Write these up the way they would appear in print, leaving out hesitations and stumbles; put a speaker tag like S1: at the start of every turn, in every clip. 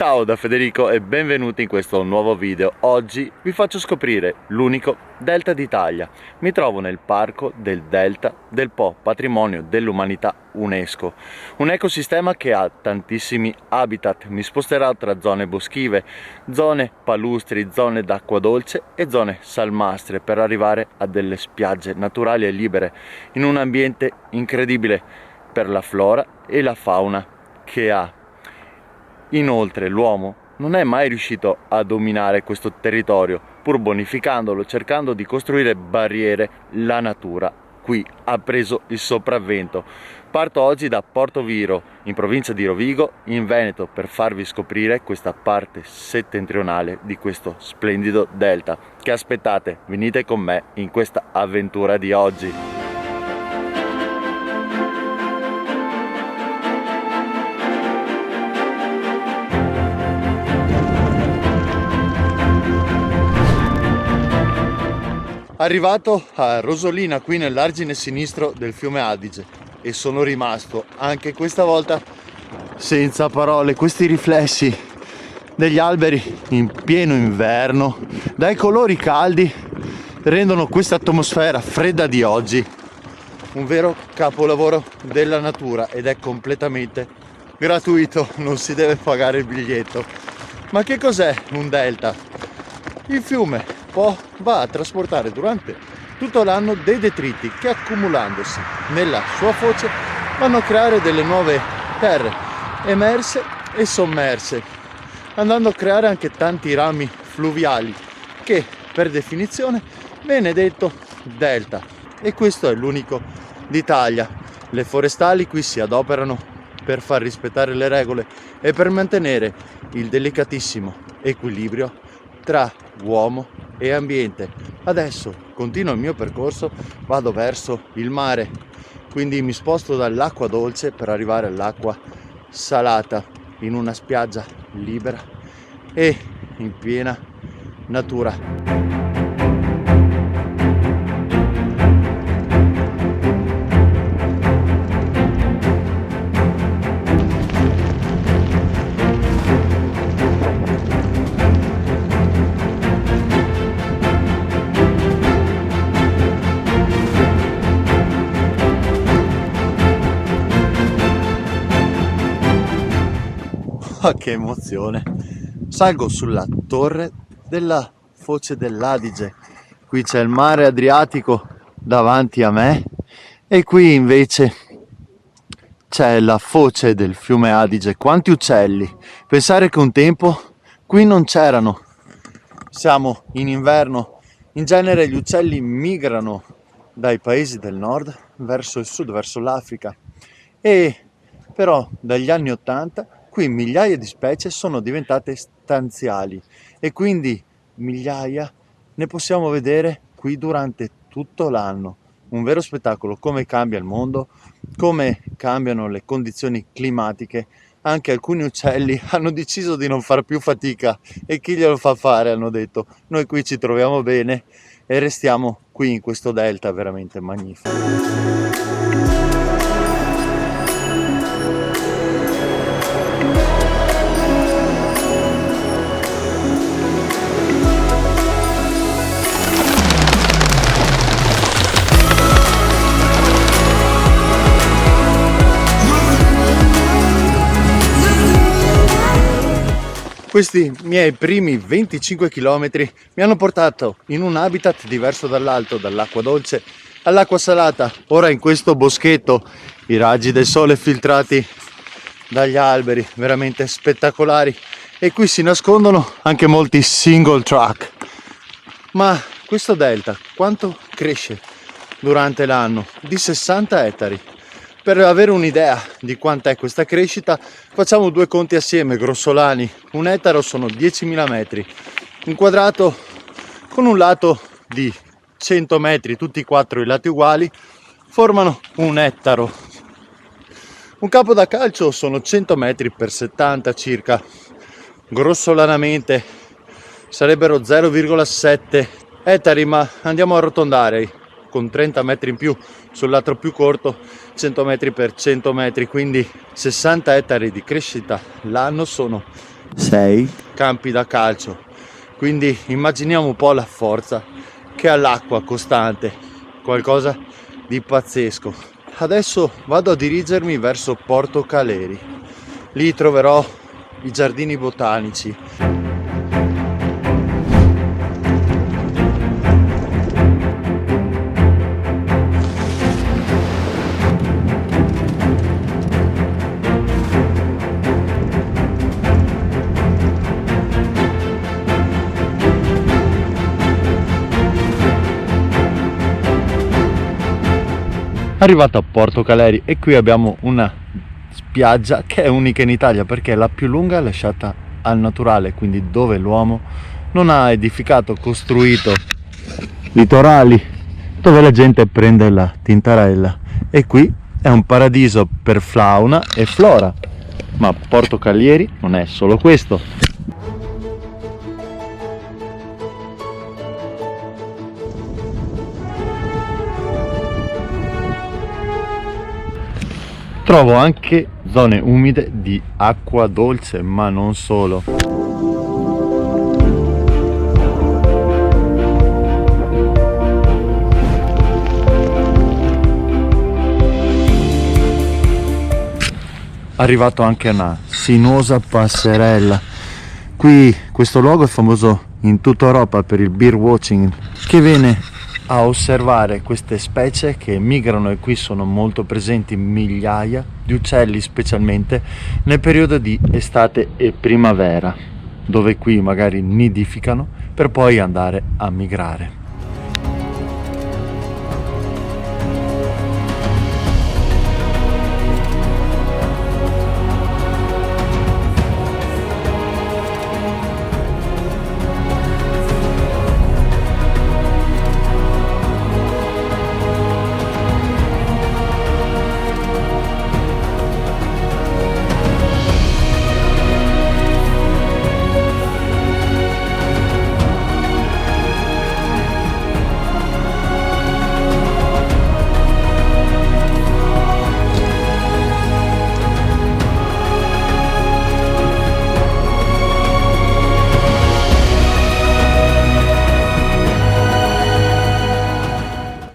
S1: Ciao da Federico e benvenuti in questo nuovo video. Oggi vi faccio scoprire l'unico delta d'Italia. Mi trovo nel parco del Delta del Po, patrimonio dell'umanità UNESCO. Un ecosistema che ha tantissimi habitat. Mi sposterò tra zone boschive, zone palustri, zone d'acqua dolce e zone salmastre per arrivare a delle spiagge naturali e libere in un ambiente incredibile per la flora e la fauna che ha. Inoltre l'uomo non è mai riuscito a dominare questo territorio, pur bonificandolo, cercando di costruire barriere. La natura qui ha preso il sopravvento. Parto oggi da Porto Viro, in provincia di Rovigo, in Veneto, per farvi scoprire questa parte settentrionale di questo splendido delta. Che aspettate? Venite con me in questa avventura di oggi. Arrivato a Rosolina, qui nell'argine sinistro del fiume Adige, e sono rimasto anche questa volta senza parole. Questi riflessi degli alberi in pieno inverno, dai colori caldi, rendono questa atmosfera fredda di oggi un vero capolavoro della natura, ed è completamente gratuito, non si deve pagare il biglietto. Ma che cos'è un delta? Il fiume va a trasportare durante tutto l'anno dei detriti che, accumulandosi nella sua foce, vanno a creare delle nuove terre emerse e sommerse, andando a creare anche tanti rami fluviali che per definizione viene detto delta, e questo è l'unico d'Italia. Le forestali qui si adoperano per far rispettare le regole e per mantenere il delicatissimo equilibrio tra uomo e ambiente. Adesso continuo il mio percorso, vado verso il mare, quindi mi sposto dall'acqua dolce per arrivare all'acqua salata, in una spiaggia libera e in piena natura. Che emozione! Salgo sulla torre della foce dell'Adige. Qui c'è il mare Adriatico davanti a me e qui invece c'è la foce del fiume Adige. Quanti uccelli! Pensare che un tempo qui non c'erano. Siamo in inverno. In genere gli uccelli migrano dai paesi del nord verso il sud, verso l'Africa, e però dagli anni '80 qui migliaia di specie sono diventate stanziali, e quindi migliaia ne possiamo vedere qui durante tutto l'anno. Un vero spettacolo. Come cambia il mondo, come cambiano le condizioni climatiche. Anche alcuni uccelli hanno deciso di non far più fatica, e chi glielo fa fare? Hanno detto: noi qui ci troviamo bene e restiamo qui in questo delta veramente magnifico. Questi miei primi 25 km mi hanno portato in un habitat diverso dall'altro, dall'acqua dolce all'acqua salata. Ora in questo boschetto, i raggi del sole filtrati dagli alberi, veramente spettacolari, e qui si nascondono anche molti single track. Ma questo delta quanto cresce durante l'anno? Di 60 ettari. Per avere un'idea di quanta è questa crescita, facciamo due conti assieme grossolani. Un ettaro sono 10.000 metri. Un quadrato con un lato di 100 metri, tutti e quattro i lati uguali, formano un ettaro. Un campo da calcio sono 100 metri per 70 circa. Grossolanamente sarebbero 0,7 ettari, ma andiamo a arrotondare con 30 metri in più sul lato più corto, 100 metri per 100 metri, quindi 60 ettari di crescita l'anno sono 6 campi da calcio, quindi immaginiamo un po' la forza che ha l'acqua costante, qualcosa di pazzesco. Adesso vado a dirigermi verso Porto Caleri, lì troverò i giardini botanici. Arrivato a Porto Caleri e qui abbiamo una spiaggia che è unica in Italia perché è la più lunga lasciata al naturale, quindi dove l'uomo non ha edificato, costruito litorali dove la gente prende la tintarella, e qui è un paradiso per fauna e flora. Ma Porto Caleri non è solo questo. Trovo anche zone umide di acqua dolce, ma non solo. Arrivato anche a una sinuosa passerella. Qui questo luogo è famoso in tutta Europa per il bird watching, che viene a osservare queste specie che migrano, e qui sono molto presenti migliaia di uccelli, specialmente nel periodo di estate e primavera, dove qui magari nidificano per poi andare a migrare.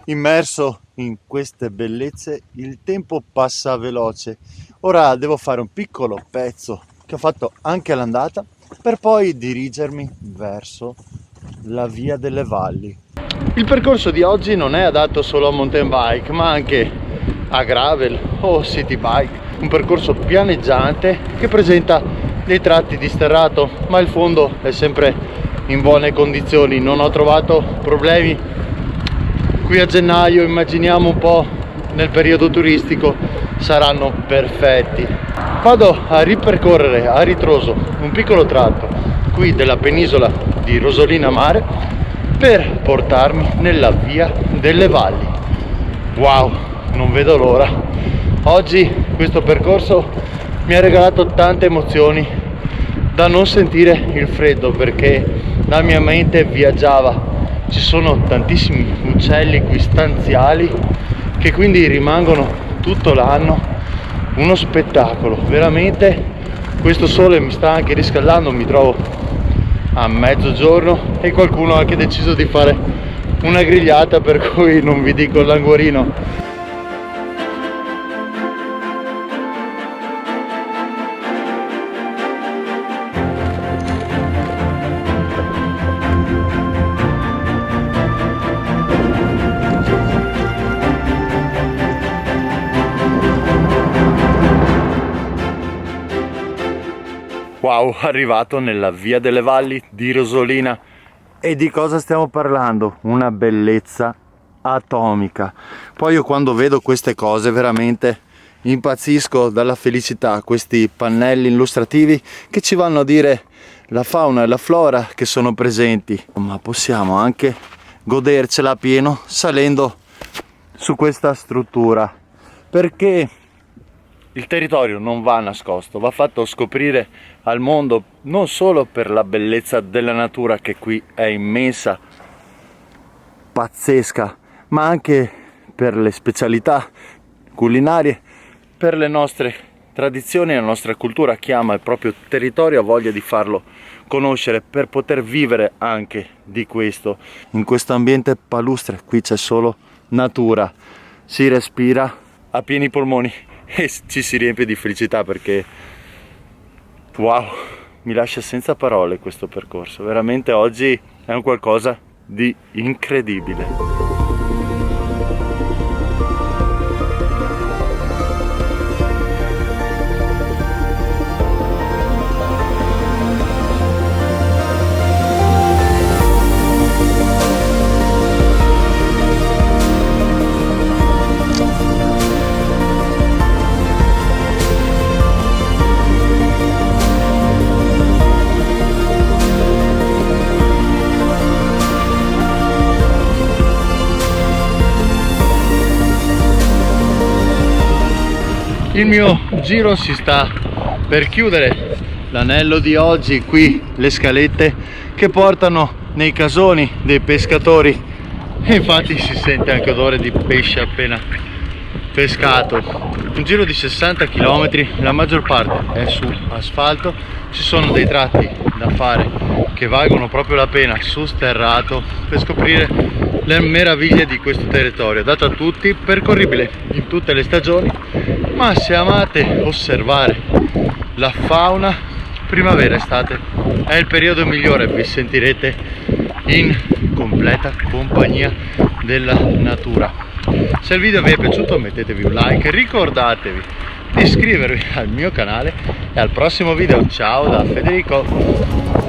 S1: Immerso in queste bellezze, il tempo passa veloce. Ora devo fare un piccolo pezzo che ho fatto anche all'andata per poi dirigermi verso la via delle valli. Il percorso di oggi non è adatto solo a mountain bike, ma anche a gravel o city bike. Un percorso pianeggiante che presenta dei tratti di sterrato, ma il fondo è sempre in buone condizioni. Non ho trovato problemi. Qui a gennaio, immaginiamo un po' nel periodo turistico, saranno perfetti. Vado a ripercorrere a ritroso un piccolo tratto qui della penisola di Rosolina Mare per portarmi nella via delle valli. Wow, non vedo l'ora. Oggi questo percorso mi ha regalato tante emozioni, da non sentire il freddo perché la mia mente viaggiava. Ci sono tantissimi uccelli qui stanziali che quindi rimangono tutto l'anno, uno spettacolo. Veramente questo sole mi sta anche riscaldando, mi trovo a mezzogiorno e qualcuno ha anche deciso di fare una grigliata, per cui non vi dico il languorino. Wow, arrivato nella via delle valli di Rosolina. E di cosa stiamo parlando? Una bellezza atomica. Poi io quando vedo queste cose veramente impazzisco dalla felicità, questi pannelli illustrativi che ci vanno a dire la fauna e la flora che sono presenti, ma possiamo anche godercela a pieno salendo su questa struttura, perché il territorio non va nascosto, va fatto scoprire al mondo, non solo per la bellezza della natura che qui è immensa, pazzesca, ma anche per le specialità culinarie, per le nostre tradizione, la nostra cultura chiama il proprio territorio, ha voglia di farlo conoscere per poter vivere anche di questo. In questo ambiente palustre qui c'è solo natura, si respira a pieni polmoni e ci si riempie di felicità perché wow, mi lascia senza parole questo percorso. Veramente oggi è un qualcosa di incredibile. Il mio giro si sta per chiudere, l'anello di oggi, qui le scalette che portano nei casoni dei pescatori e infatti si sente anche odore di pesce appena pescato. Un giro di 60 km, la maggior parte è su asfalto, ci sono dei tratti da fare che valgono proprio la pena su sterrato per scoprire le meraviglie di questo territorio, dato a tutti, percorribile in tutte le stagioni, ma se amate osservare la fauna, primavera, estate è il periodo migliore, vi sentirete in completa compagnia della natura. Se il video vi è piaciuto mettetevi un like, ricordatevi di iscrivervi al mio canale e al prossimo video. Ciao da Federico.